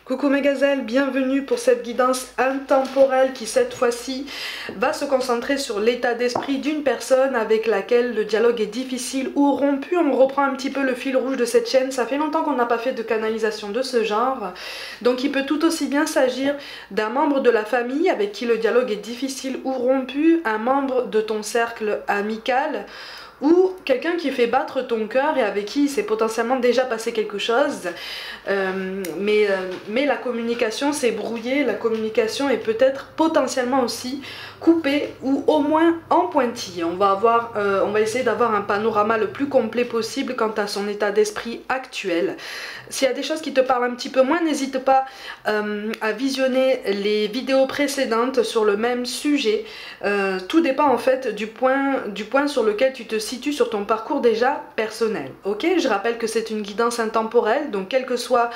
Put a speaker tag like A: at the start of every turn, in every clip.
A: Coucou mes gazelles, bienvenue pour cette guidance intemporelle qui cette fois-ci va se concentrer sur l'état d'esprit d'une personne avec laquelle le dialogue est difficile ou rompu. On reprend un petit peu le fil rouge de cette chaîne, ça fait longtemps qu'on n'a pas fait de canalisation de ce genre. Donc il peut tout aussi bien s'agir d'un membre de la famille avec qui le dialogue est difficile ou rompu, un membre de ton cercle amical, ou quelqu'un qui fait battre ton cœur et avec qui il s'est potentiellement déjà passé quelque chose, mais la communication s'est brouillée, la communication est peut-être potentiellement aussi coupée ou au moins en pointillé. On va essayer d'avoir un panorama le plus complet possible quant à son état d'esprit actuel. S'il y a des choses qui te parlent un petit peu moins, n'hésite pas à visionner les vidéos précédentes sur le même sujet. Tout dépend en fait du point sur lequel tu te situes sur ton parcours déjà personnel. Ok, je rappelle que c'est une guidance intemporelle, donc quel que soit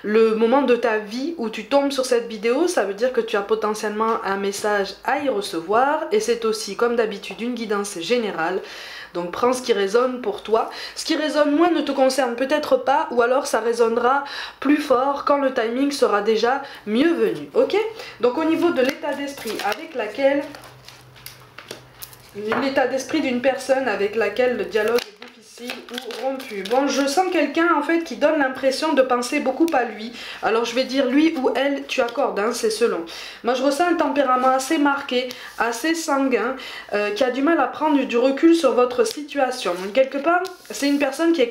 A: le moment de ta vie où tu tombes sur cette vidéo, ça veut dire que tu as potentiellement un message à y recevoir, et c'est aussi comme d'habitude une guidance générale. Donc prends ce qui résonne pour toi. Ce qui résonne moins ne te concerne peut-être pas, ou alors ça résonnera plus fort quand le timing sera déjà mieux venu. Ok? Donc au niveau de l'état d'esprit avec laquelle l'état d'esprit d'une personne avec laquelle le dialogue est difficile ou rompu. Bon, je sens quelqu'un en fait qui donne l'impression de penser beaucoup à lui. Alors je vais dire lui ou elle, tu accordes, hein, c'est selon. Moi je ressens un tempérament assez marqué, assez sanguin, qui a du mal à prendre du recul sur votre situation. Donc, quelque part, c'est une personne qui est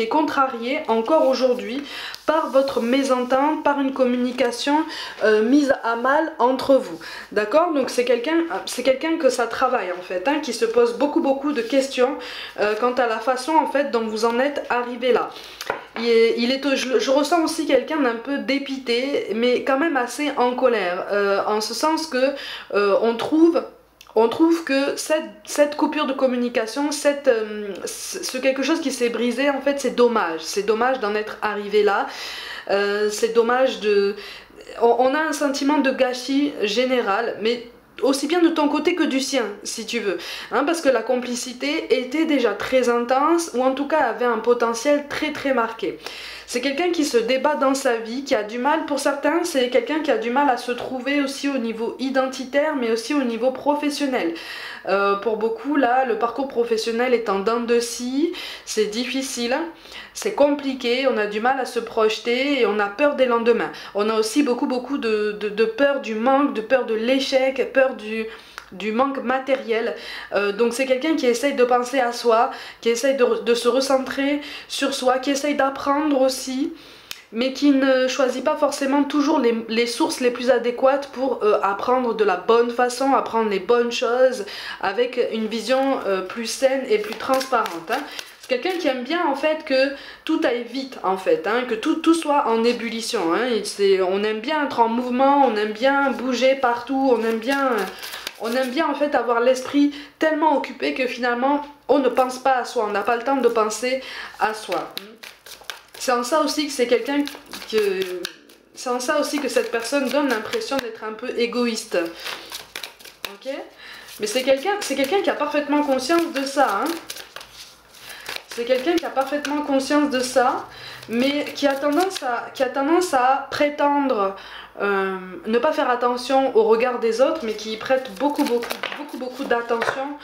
A: contrariée encore aujourd'hui par votre mésentente, par une communication mise à mal entre vous. D'accord? Donc c'est quelqu'un que ça travaille en fait, hein, qui se pose beaucoup de questions quant à la façon en fait dont vous en êtes arrivé là. Je ressens aussi quelqu'un d'un peu dépité, mais quand même assez en colère, en ce sens que on trouve que cette coupure de communication, ce quelque chose qui s'est brisé, en fait, c'est dommage d'en être arrivé là, c'est dommage de... On a un sentiment de gâchis général, mais aussi bien de ton côté que du sien, si tu veux, hein, parce que la complicité était déjà très intense, ou en tout cas avait un potentiel très marqué. C'est quelqu'un qui se débat dans sa vie, qui a du mal, pour certains, c'est quelqu'un qui a du mal à se trouver aussi au niveau identitaire, mais aussi au niveau professionnel. Pour beaucoup, là, le parcours professionnel est en dents de scie, c'est difficile, c'est compliqué, on a du mal à se projeter et on a peur des lendemains. On a aussi beaucoup de peur du manque, de peur de l'échec, peur du manque matériel. Donc c'est quelqu'un qui essaye de penser à soi, qui essaye de se recentrer sur soi, qui essaye d'apprendre aussi, mais qui ne choisit pas forcément toujours les sources les plus adéquates pour apprendre de la bonne façon, apprendre les bonnes choses, avec une vision plus saine et plus transparente, hein. C'est quelqu'un qui aime bien en fait que tout aille vite en fait, hein, que tout soit en ébullition, hein. On aime bien être en mouvement, on aime bien bouger partout, on aime bien en fait avoir l'esprit tellement occupé que finalement on ne pense pas à soi, on n'a pas le temps de penser à soi. C'est en ça aussi que c'est quelqu'un c'est en ça aussi que cette personne donne l'impression d'être un peu égoïste. Ok? Mais c'est quelqu'un qui a parfaitement conscience de ça, hein. C'est quelqu'un qui a parfaitement conscience de ça, mais qui a tendance à prétendre ne pas faire attention au regard des autres, mais qui y prête beaucoup d'attention,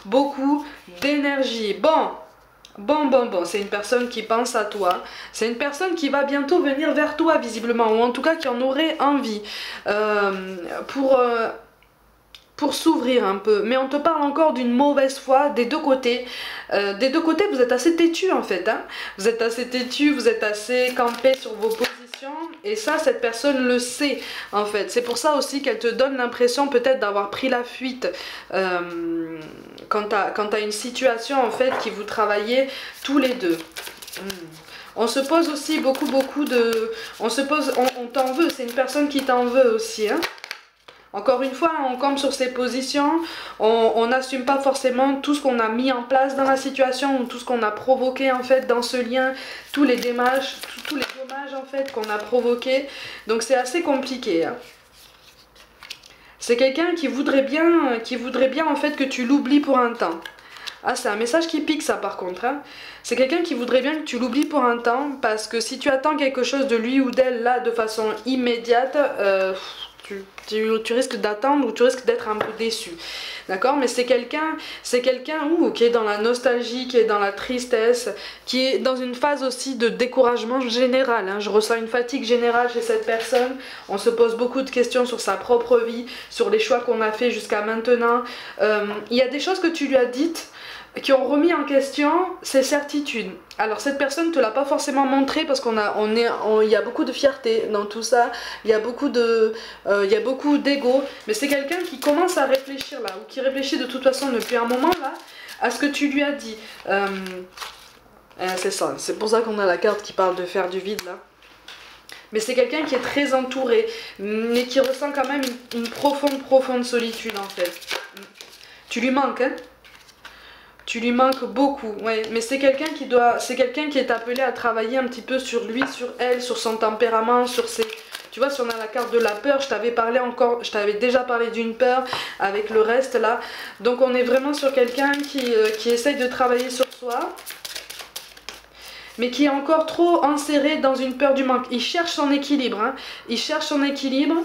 A: beaucoup d'énergie. Bon, c'est une personne qui pense à toi, c'est une personne qui va bientôt venir vers toi visiblement, ou en tout cas qui en aurait envie, pour s'ouvrir un peu. Mais on te parle encore d'une mauvaise foi des deux côtés. Des deux côtés, vous êtes assez têtu en fait, hein. Vous êtes assez têtu, vous êtes assez campé sur vos positions, et ça, cette personne le sait en fait. C'est pour ça aussi qu'elle te donne l'impression peut-être d'avoir pris la fuite quant à une situation en fait qui vous travaillez tous les deux. On se pose aussi beaucoup de... On t'en veut, c'est une personne qui t'en veut aussi, hein. Encore une fois, on campe sur ses positions, on n'assume pas forcément tout ce qu'on a mis en place dans la situation, ou tout ce qu'on a provoqué en fait dans ce lien, tous les dommages en fait qu'on a provoqués. Donc c'est assez compliqué, hein. C'est quelqu'un qui voudrait bien en fait que tu l'oublies pour un temps. Ah, c'est un message qui pique ça par contre, hein. C'est quelqu'un qui voudrait bien que tu l'oublies pour un temps, parce que si tu attends quelque chose de lui ou d'elle là de façon immédiate, tu risques d'attendre ou tu risques d'être un peu déçu. D'accord? Mais c'est quelqu'un qui est dans la nostalgie, qui est dans la tristesse, qui est dans une phase aussi de découragement général, hein. Je ressens une fatigue générale chez cette personne. On se pose beaucoup de questions sur sa propre vie, sur les choix qu'on a fait jusqu'à maintenant. Il y a des choses que tu lui as dites qui ont remis en question ses certitudes. Alors cette personne ne te l'a pas forcément montré parce il y a beaucoup de fierté dans tout ça, il y a beaucoup d'ego, mais c'est quelqu'un qui commence à réfléchir là, ou qui réfléchit de toute façon depuis un moment là, à ce que tu lui as dit. C'est ça, c'est pour ça qu'on a la carte qui parle de faire du vide là. Mais c'est quelqu'un qui est très entouré, mais qui ressent quand même une profonde solitude en fait. Tu lui manques, hein? Tu lui manques beaucoup, ouais, mais c'est quelqu'un qui est appelé à travailler un petit peu sur lui, sur elle, sur son tempérament, sur ses... Tu vois, si on a la carte de la peur, je t'avais déjà parlé d'une peur avec le reste là. Donc on est vraiment sur quelqu'un qui essaye de travailler sur soi, mais qui est encore trop enserré dans une peur du manque. Il cherche son équilibre, hein. Il cherche son équilibre.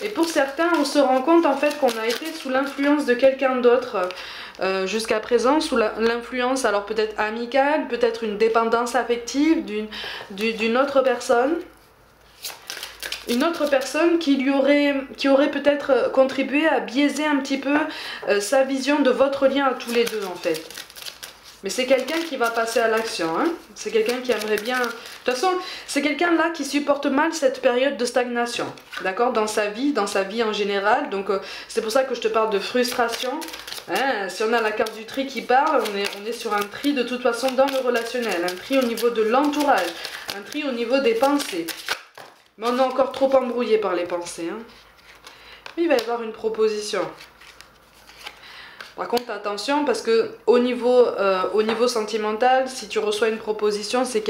A: Et pour certains, on se rend compte en fait qu'on a été sous l'influence de quelqu'un d'autre jusqu'à présent, sous l'influence alors peut-être amicale, peut-être une dépendance affective d'une autre personne. Une autre personne qui aurait peut-être contribué à biaiser un petit peu sa vision de votre lien à tous les deux en fait. Mais c'est quelqu'un qui va passer à l'action, hein. C'est quelqu'un qui aimerait bien... De toute façon, c'est quelqu'un là qui supporte mal cette période de stagnation, d'accord, dans sa vie en général. Donc c'est pour ça que je te parle de frustration. Hein, si on a la carte du tri qui parle, on est sur un tri de toute façon dans le relationnel. Un tri au niveau de l'entourage, un tri au niveau des pensées. Mais on est encore trop embrouillé par les pensées, hein. Mais il va y avoir une proposition. Par contre, attention, parce que au niveau sentimental, si tu reçois une proposition, c'est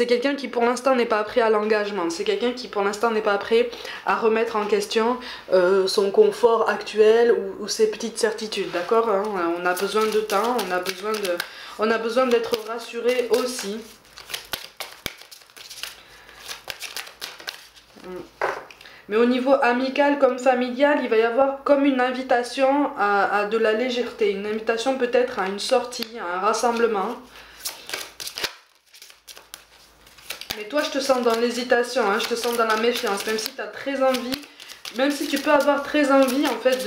A: quelqu'un qui pour l'instant n'est pas prêt à l'engagement. C'est quelqu'un qui pour l'instant n'est pas prêt à remettre en question son confort actuel ou ses petites certitudes, d'accord, hein. On a besoin de temps, on a besoin d'être rassuré aussi. Mais au niveau amical comme familial, il va y avoir comme une invitation à de la légèreté, une invitation peut-être à une sortie, à un rassemblement. Mais toi, je te sens dans l'hésitation, hein, je te sens dans la méfiance, même si tu as très envie, même si tu peux avoir très envie, en fait,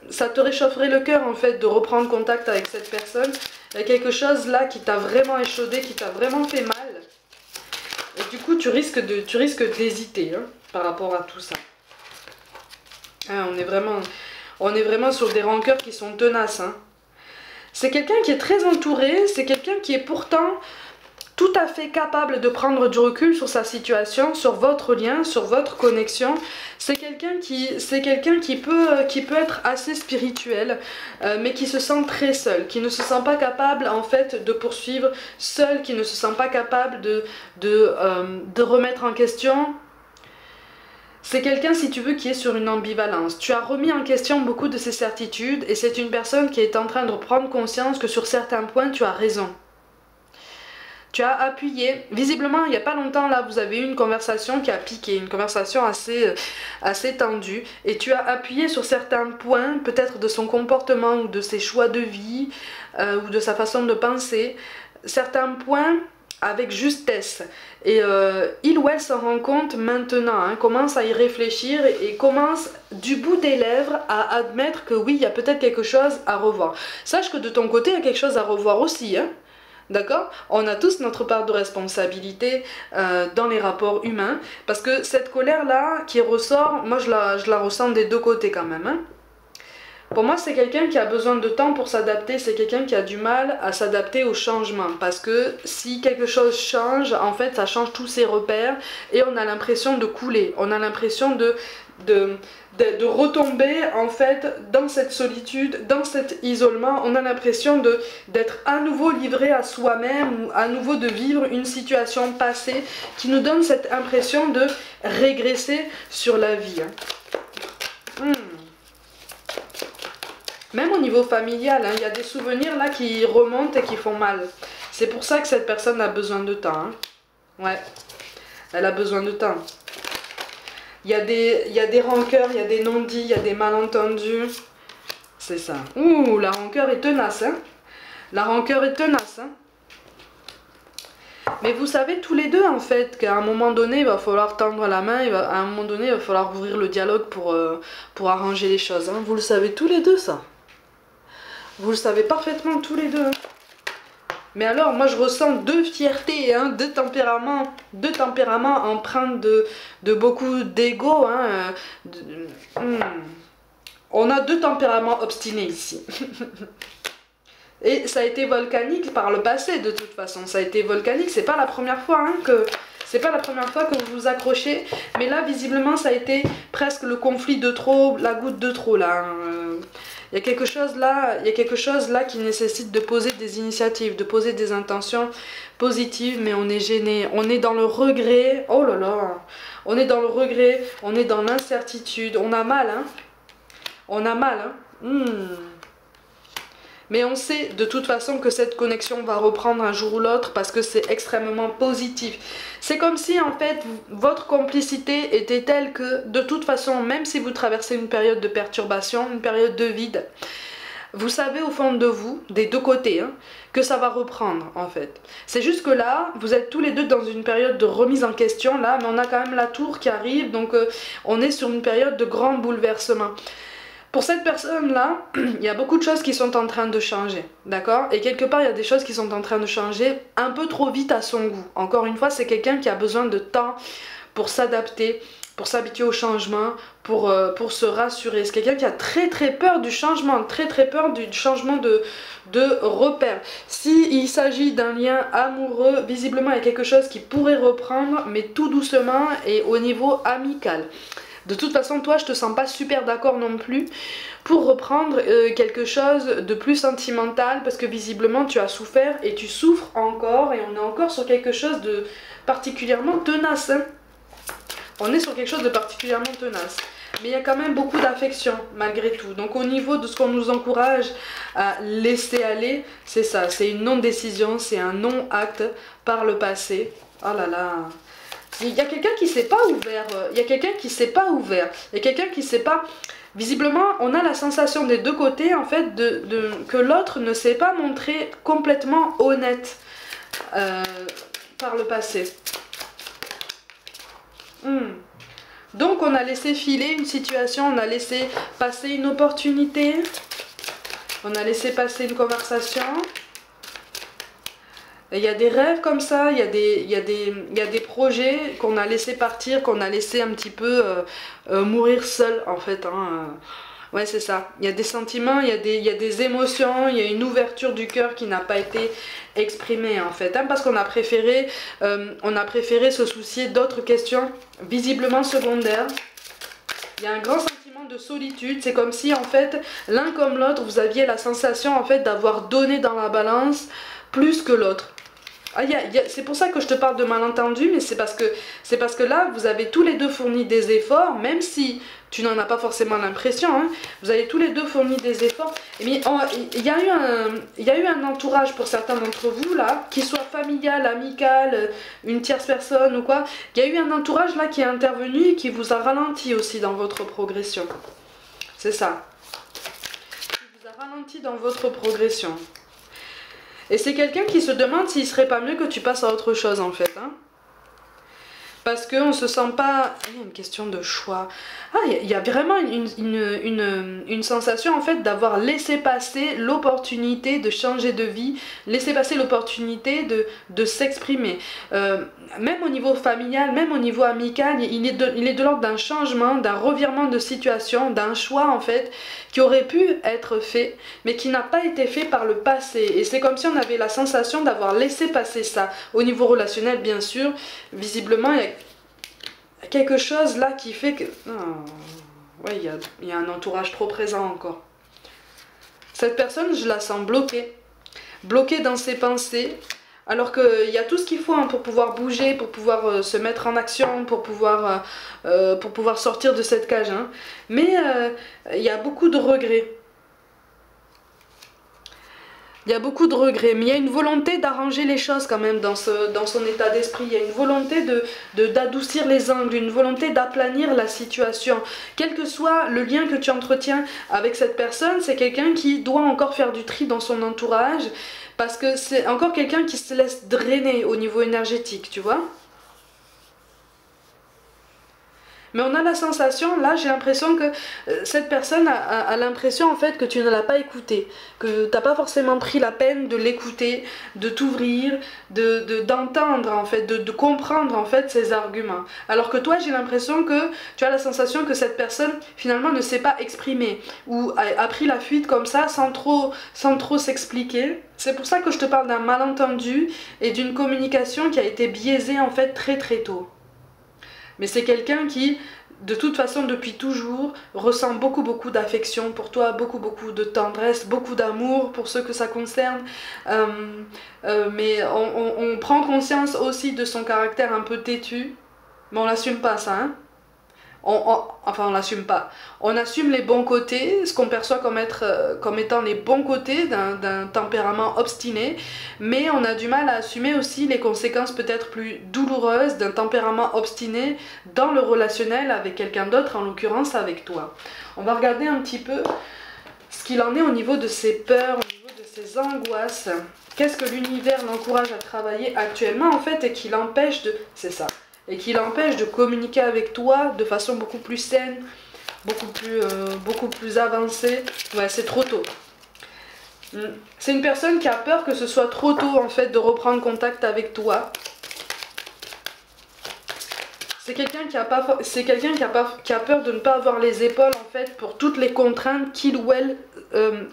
A: ça te réchaufferait le cœur, en fait, de reprendre contact avec cette personne. Il y a quelque chose là qui t'a vraiment échaudé, qui t'a vraiment fait mal. Et du coup, tu risques d'hésiter, hein, par rapport à tout ça. Hein, on est vraiment sur des rancœurs qui sont tenaces, hein. C'est quelqu'un qui est très entouré, c'est quelqu'un qui est pourtant tout à fait capable de prendre du recul sur sa situation, sur votre lien, sur votre connexion. C'est quelqu'un qui peut être assez spirituel, mais qui se sent très seul, qui ne se sent pas capable en fait de poursuivre seul, qui ne se sent pas capable de remettre en question. C'est quelqu'un, si tu veux, qui est sur une ambivalence. Tu as remis en question beaucoup de ses certitudes et c'est une personne qui est en train de prendre conscience que sur certains points, tu as raison. Tu as appuyé, visiblement il n'y a pas longtemps là, vous avez eu une conversation qui a piqué, une conversation assez tendue, et tu as appuyé sur certains points, peut-être de son comportement ou de ses choix de vie, ou de sa façon de penser, certains points avec justesse, et il ou elle s'en rend compte maintenant, hein, commence à y réfléchir et commence du bout des lèvres à admettre que oui, il y a peut-être quelque chose à revoir. Sache que de ton côté, il y a quelque chose à revoir aussi, hein. D'accord? On a tous notre part de responsabilité dans les rapports humains, parce que cette colère-là qui ressort, moi je la ressens des deux côtés quand même, hein. Pour moi, c'est quelqu'un qui a besoin de temps pour s'adapter, c'est quelqu'un qui a du mal à s'adapter au changement, parce que si quelque chose change, en fait, ça change tous ses repères, et on a l'impression de couler, on a l'impression de retomber en fait dans cette solitude, dans cet isolement. On a l'impression d'être à nouveau livré à soi-même ou à nouveau de vivre une situation passée qui nous donne cette impression de régresser sur la vie, hein. Même au niveau familial, hein, il y a des souvenirs là qui remontent et qui font mal. C'est pour ça que cette personne a besoin de temps. Hein. Ouais, elle a besoin de temps. Il y a des rancœurs, il y a des non-dits, il y a des malentendus. C'est ça. Ouh, la rancœur est tenace. Hein. La rancœur est tenace. Hein. Mais vous savez tous les deux en fait qu'à un moment donné il va falloir tendre la main, à un moment donné il va falloir ouvrir le dialogue pour arranger les choses. Hein. Vous le savez tous les deux ça. Vous le savez parfaitement tous les deux. Hein. Mais alors moi je ressens deux fiertés, hein, deux tempéraments empreints de beaucoup d'ego. Hein, On a deux tempéraments obstinés ici. Et ça a été volcanique par le passé de toute façon, ça a été volcanique, c'est pas la première fois hein, que... C'est pas la première fois que vous vous accrochez, mais là visiblement ça a été presque le conflit de trop, la goutte de trop là. Il y a quelque chose là qui nécessite de poser des initiatives, de poser des intentions positives, mais on est gêné, on est dans le regret, oh là là, on est dans le regret, on est dans l'incertitude, on a mal hein, on a mal hein. Mais on sait de toute façon que cette connexion va reprendre un jour ou l'autre parce que c'est extrêmement positif. C'est comme si en fait votre complicité était telle que de toute façon, même si vous traversez une période de perturbation, une période de vide, vous savez au fond de vous, des deux côtés, hein, que ça va reprendre en fait. C'est juste que là, vous êtes tous les deux dans une période de remise en question là, mais on a quand même la tour qui arrive, donc on est sur une période de grand bouleversement. Pour cette personne-là, il y a beaucoup de choses qui sont en train de changer, d'accord? Et quelque part, il y a des choses qui sont en train de changer un peu trop vite à son goût. Encore une fois, c'est quelqu'un qui a besoin de temps pour s'adapter, pour s'habituer au changement, pour se rassurer. C'est quelqu'un qui a très peur du changement, très peur du changement de repère. S'il s'agit d'un lien amoureux, visiblement, il y a quelque chose qui pourrait reprendre, mais tout doucement et au niveau amical. De toute façon, toi, je te sens pas super d'accord non plus pour reprendre quelque chose de plus sentimental parce que visiblement, tu as souffert et tu souffres encore et on est encore sur quelque chose de particulièrement tenace. Hein. On est sur quelque chose de particulièrement tenace. Mais il y a quand même beaucoup d'affection malgré tout. Donc au niveau de ce qu'on nous encourage à laisser aller, c'est ça, c'est une non-décision, c'est un non-acte par le passé. Oh là là. Il y a quelqu'un qui s'est pas ouvert, il y a quelqu'un qui s'est pas ouvert, il y a quelqu'un qui s'est pas... Visiblement, on a la sensation des deux côtés, en fait, que l'autre ne s'est pas montré complètement honnête par le passé. Donc, on a laissé filer une situation, on a laissé passer une opportunité, on a laissé passer une conversation... Il y a des rêves comme ça, il y a des projets qu'on a laissé partir, qu'on a laissé un petit peu mourir seul en fait. Hein. Ouais, c'est ça. Il y a des sentiments, il y a des émotions, il y a une ouverture du cœur qui n'a pas été exprimée en fait. Hein, parce qu'on a préféré se soucier d'autres questions visiblement secondaires. Il y a un grand sentiment de solitude, c'est comme si en fait l'un comme l'autre vous aviez la sensation en fait d'avoir donné dans la balance plus que l'autre. Ah, c'est pour ça que je te parle de malentendu, mais c'est parce que là vous avez tous les deux fourni des efforts, même si tu n'en as pas forcément l'impression, hein, vous avez tous les deux fourni des efforts. Et bien, il y a eu un entourage pour certains d'entre vous là, qu'il soit familial, amical, une tierce personne ou quoi, il y a eu un entourage là qui est intervenu et qui vous a ralenti aussi dans votre progression. C'est ça. Qui vous a ralenti dans votre progression. Et c'est quelqu'un qui se demande s'il serait pas mieux que tu passes à autre chose en fait. Hein. Parce qu'on se sent pas... Il y a une question de choix. Ah, il y a vraiment une sensation en fait d'avoir laissé passer l'opportunité de changer de vie, laisser passer l'opportunité de s'exprimer. Même au niveau familial, même au niveau amical, il est de l'ordre d'un changement, d'un revirement de situation, d'un choix en fait, qui aurait pu être fait, mais qui n'a pas été fait par le passé. Et c'est comme si on avait la sensation d'avoir laissé passer ça. Au niveau relationnel, bien sûr, visiblement, il y a quelque chose là qui fait que... Oh, ouais, il y a un entourage trop présent encore. Cette personne, je la sens bloquée. Bloquée dans ses pensées. Alors qu'il y a tout ce qu'il faut hein, pour pouvoir bouger, pour pouvoir se mettre en action, pour pouvoir sortir de cette cage. Hein. Mais il y a beaucoup de regrets. Il y a beaucoup de regrets, mais il y a une volonté d'arranger les choses quand même dans son état d'esprit. Il y a une volonté d'adoucir les angles, une volonté d'aplanir la situation. Quel que soit le lien que tu entretiens avec cette personne, c'est quelqu'un qui doit encore faire du tri dans son entourage, parce que c'est encore quelqu'un qui se laisse drainer au niveau énergétique, tu vois. Mais on a la sensation, là j'ai l'impression que cette personne a l'impression en fait que tu ne l'as pas écouté, que tu n'as pas forcément pris la peine de l'écouter, de t'ouvrir, d'entendre en fait, de comprendre en fait ses arguments. Alors que toi j'ai l'impression que tu as la sensation que cette personne finalement ne s'est pas exprimée ou a pris la fuite comme ça sans trop s'expliquer. C'est pour ça que je te parle d'un malentendu et d'une communication qui a été biaisée en fait très tôt. Mais c'est quelqu'un qui, de toute façon, depuis toujours, ressent beaucoup d'affection pour toi, beaucoup de tendresse, beaucoup d'amour pour ceux que ça concerne. Mais on prend conscience aussi de son caractère un peu têtu, mais on l'assume pas ça, hein. Enfin, on l'assume pas. On assume les bons côtés, ce qu'on perçoit comme étant les bons côtés d'un tempérament obstiné, mais on a du mal à assumer aussi les conséquences peut-être plus douloureuses d'un tempérament obstiné dans le relationnel avec quelqu'un d'autre, en l'occurrence avec toi. On va regarder un petit peu ce qu'il en est au niveau de ses peurs, au niveau de ses angoisses. Qu'est-ce que l'univers l'encourage à travailler actuellement en fait et qui l'empêche de... C'est ça. Et qui l'empêche de communiquer avec toi de façon beaucoup plus saine, beaucoup plus avancée. Ouais, c'est trop tôt. C'est une personne qui a peur que ce soit trop tôt en fait de reprendre contact avec toi. C'est quelqu'un qui a peur de ne pas avoir les épaules en fait pour toutes les contraintes qu'il ou elle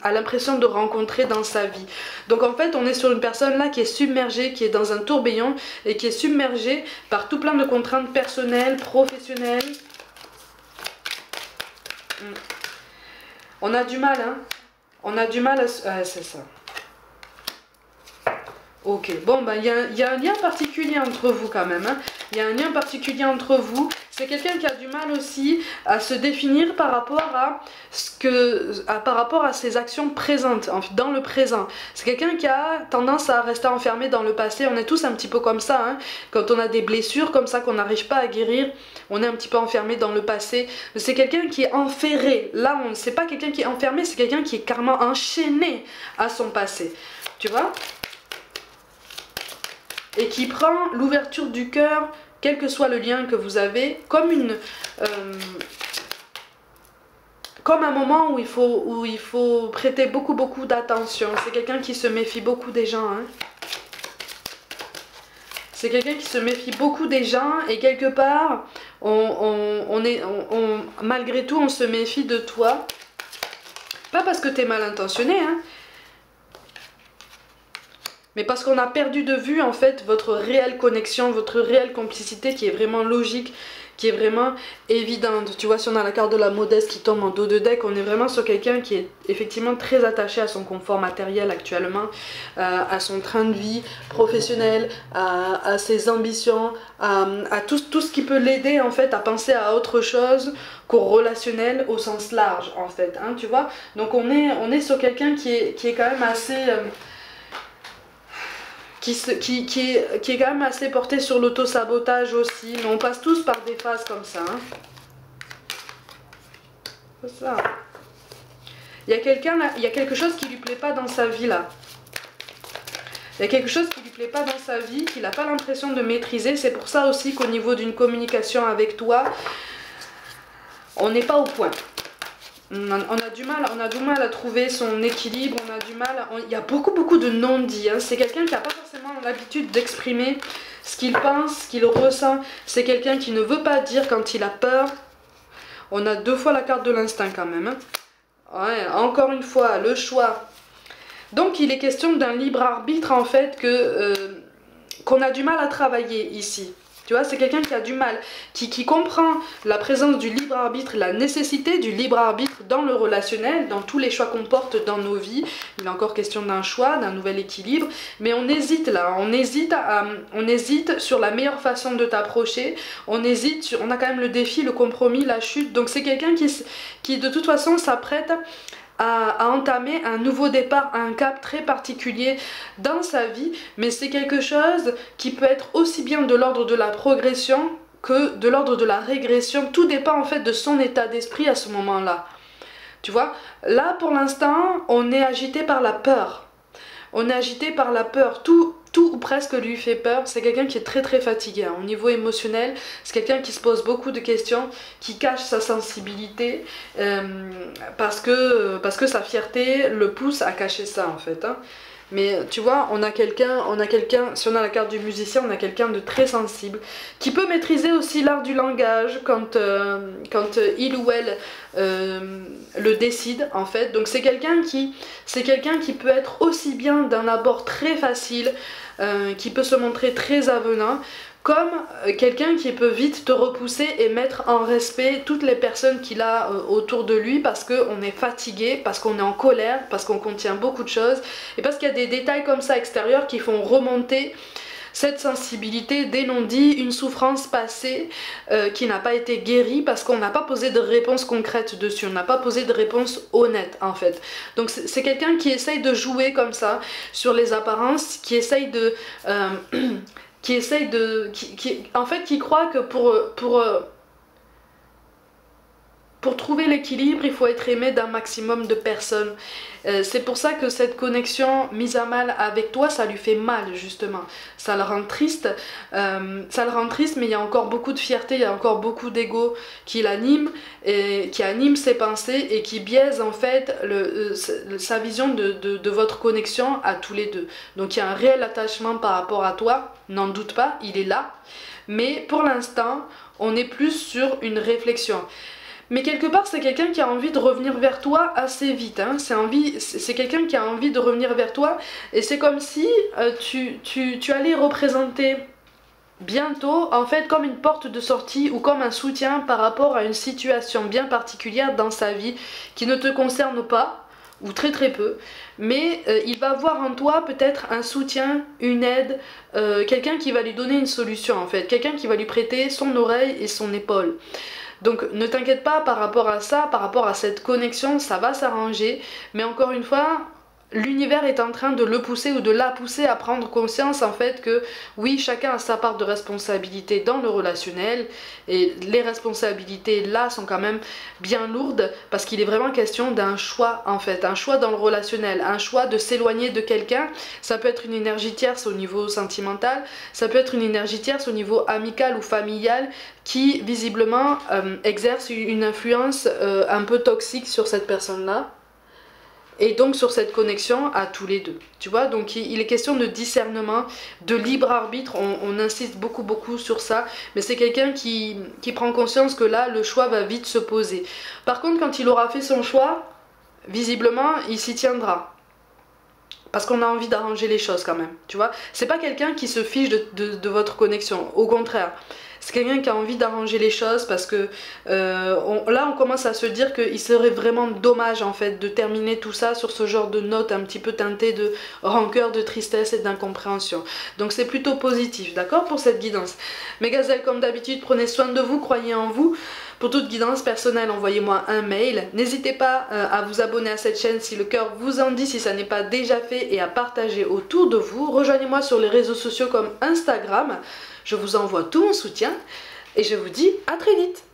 A: a l'impression de rencontrer dans sa vie. Donc en fait on est sur une personne là qui est submergée, qui est dans un tourbillon et qui est submergée par tout plein de contraintes personnelles, professionnelles. On a du mal, hein. On a du mal à... c'est ça. Ok, bon, ben, y a un lien particulier entre vous quand même, hein. Il y a un lien particulier entre vous. C'est quelqu'un qui a du mal aussi à se définir par rapport à ses actions présentes, dans le présent. C'est quelqu'un qui a tendance à rester enfermé dans le passé. On est tous un petit peu comme ça, hein. Quand on a des blessures comme ça qu'on n'arrive pas à guérir, on est un petit peu enfermé dans le passé. C'est quelqu'un qui est enferré. Là, c'est pas quelqu'un qui est enfermé, c'est quelqu'un qui est carrément enchaîné à son passé. Tu vois ? Et qui prend l'ouverture du cœur, quel que soit le lien que vous avez, comme un moment où il faut prêter beaucoup d'attention. C'est quelqu'un qui se méfie beaucoup des gens, hein. C'est quelqu'un qui se méfie beaucoup des gens et quelque part, malgré tout, on se méfie de toi. Pas parce que tu es mal intentionné, hein. Mais parce qu'on a perdu de vue en fait votre réelle connexion, votre réelle complicité qui est vraiment logique, qui est vraiment évidente. Tu vois, si on a la carte de la modeste qui tombe en dos de deck, on est vraiment sur quelqu'un qui est effectivement très attaché à son confort matériel actuellement, à son train de vie professionnel, à ses ambitions, à tout ce qui peut l'aider en fait à penser à autre chose qu'au relationnel au sens large en fait, hein, tu vois. Donc on est sur quelqu'un qui est quand même assez... qui est quand même assez porté sur l'auto-sabotage aussi, mais on passe tous par des phases comme ça, hein. C'est ça. Il y a quelqu'un là, il y a quelque chose qui lui plaît pas dans sa vie là. Il y a quelque chose qui lui plaît pas dans sa vie, qu'il n'a pas l'impression de maîtriser. C'est pour ça aussi qu'au niveau d'une communication avec toi, on n'est pas au point. On a du mal à trouver son équilibre, il y a beaucoup de non-dits, hein. C'est quelqu'un qui n'a pas forcément l'habitude d'exprimer ce qu'il pense, ce qu'il ressent. C'est quelqu'un qui ne veut pas dire quand il a peur. On a deux fois la carte de l'instinct quand même, hein. Ouais, encore une fois, le choix. Donc il est question d'un libre arbitre en fait qu'on a du mal à travailler ici. Tu vois, c'est quelqu'un qui a du mal, qui comprend la présence du libre arbitre, la nécessité du libre arbitre dans le relationnel, dans tous les choix qu'on porte dans nos vies. Il est encore question d'un choix, d'un nouvel équilibre, mais on hésite là, on hésite sur la meilleure façon de t'approcher, on a quand même le défi, le compromis, la chute. Donc c'est quelqu'un qui de toute façon s'apprête à entamer un nouveau départ, un cap très particulier dans sa vie, mais c'est quelque chose qui peut être aussi bien de l'ordre de la progression que de l'ordre de la régression. Tout dépend en fait de son état d'esprit à ce moment-là. Tu vois, là pour l'instant, on est agité par la peur. On est agité par la peur. Tout ou presque lui fait peur. C'est quelqu'un qui est très très fatigué hein. Au niveau émotionnel, c'est quelqu'un qui se pose beaucoup de questions, qui cache sa sensibilité parce que sa fierté le pousse à cacher ça en fait hein. Mais tu vois, on a quelqu'un, si on a la carte du musicien, on a quelqu'un de très sensible, qui peut maîtriser aussi l'art du langage quand il ou elle le décide en fait. Donc c'est quelqu'un qui peut être aussi bien d'un abord très facile, qui peut se montrer très avenant, comme quelqu'un qui peut vite te repousser et mettre en respect toutes les personnes qu'il a autour de lui parce qu'on est fatigué, parce qu'on est en colère, parce qu'on contient beaucoup de choses et parce qu'il y a des détails comme ça extérieurs qui font remonter cette sensibilité, des non-dits, une souffrance passée qui n'a pas été guérie parce qu'on n'a pas posé de réponse concrète dessus, on n'a pas posé de réponse honnête en fait. Donc c'est quelqu'un qui essaye de jouer comme ça sur les apparences, qui essaye de... en fait qui croit que pour trouver l'équilibre, il faut être aimé d'un maximum de personnes. C'est pour ça que cette connexion mise à mal avec toi, ça lui fait mal justement. Ça le rend triste, mais il y a encore beaucoup de fierté, il y a encore beaucoup d'ego qui l'anime, et qui anime ses pensées et qui biaise en fait sa vision de votre connexion à tous les deux. Donc il y a un réel attachement par rapport à toi, n'en doute pas, il est là. Mais pour l'instant, on est plus sur une réflexion. Mais quelque part, c'est quelqu'un qui a envie de revenir vers toi assez vite. Hein. C'est quelqu'un qui a envie de revenir vers toi. Et c'est comme si tu allais représenter bientôt, en fait, comme une porte de sortie ou comme un soutien par rapport à une situation bien particulière dans sa vie qui ne te concerne pas, ou très très peu. Mais il va voir en toi peut-être un soutien, une aide, quelqu'un qui va lui donner une solution en fait. Quelqu'un qui va lui prêter son oreille et son épaule. Donc ne t'inquiète pas par rapport à ça, par rapport à cette connexion, ça va s'arranger. Mais encore une fois, l'univers est en train de le pousser ou de la pousser à prendre conscience en fait que oui, chacun a sa part de responsabilité dans le relationnel. Et les responsabilités là sont quand même bien lourdes parce qu'il est vraiment question d'un choix en fait. Un choix dans le relationnel, un choix de s'éloigner de quelqu'un. Ça peut être une énergie tierce au niveau sentimental, ça peut être une énergie tierce au niveau amical ou familial qui visiblement exerce une influence un peu toxique sur cette personne-là. Et donc sur cette connexion à tous les deux. Tu vois, donc il est question de discernement, de libre arbitre, on insiste beaucoup sur ça. Mais c'est quelqu'un qui prend conscience que là, le choix va vite se poser. Par contre, quand il aura fait son choix, visiblement, il s'y tiendra. Parce qu'on a envie d'arranger les choses quand même, tu vois. C'est pas quelqu'un qui se fiche de votre connexion, au contraire. C'est quelqu'un qui a envie d'arranger les choses parce que là on commence à se dire qu'il serait vraiment dommage en fait de terminer tout ça sur ce genre de note un petit peu teintée de rancœur, de tristesse et d'incompréhension. Donc c'est plutôt positif, d'accord, pour cette guidance. Mes gazelles, comme d'habitude, prenez soin de vous, croyez en vous. Pour toute guidance personnelle, envoyez-moi un mail. N'hésitez pas à vous abonner à cette chaîne si le cœur vous en dit, si ça n'est pas déjà fait, et à partager autour de vous. Rejoignez-moi sur les réseaux sociaux comme Instagram. Je vous envoie tout mon soutien et je vous dis à très vite.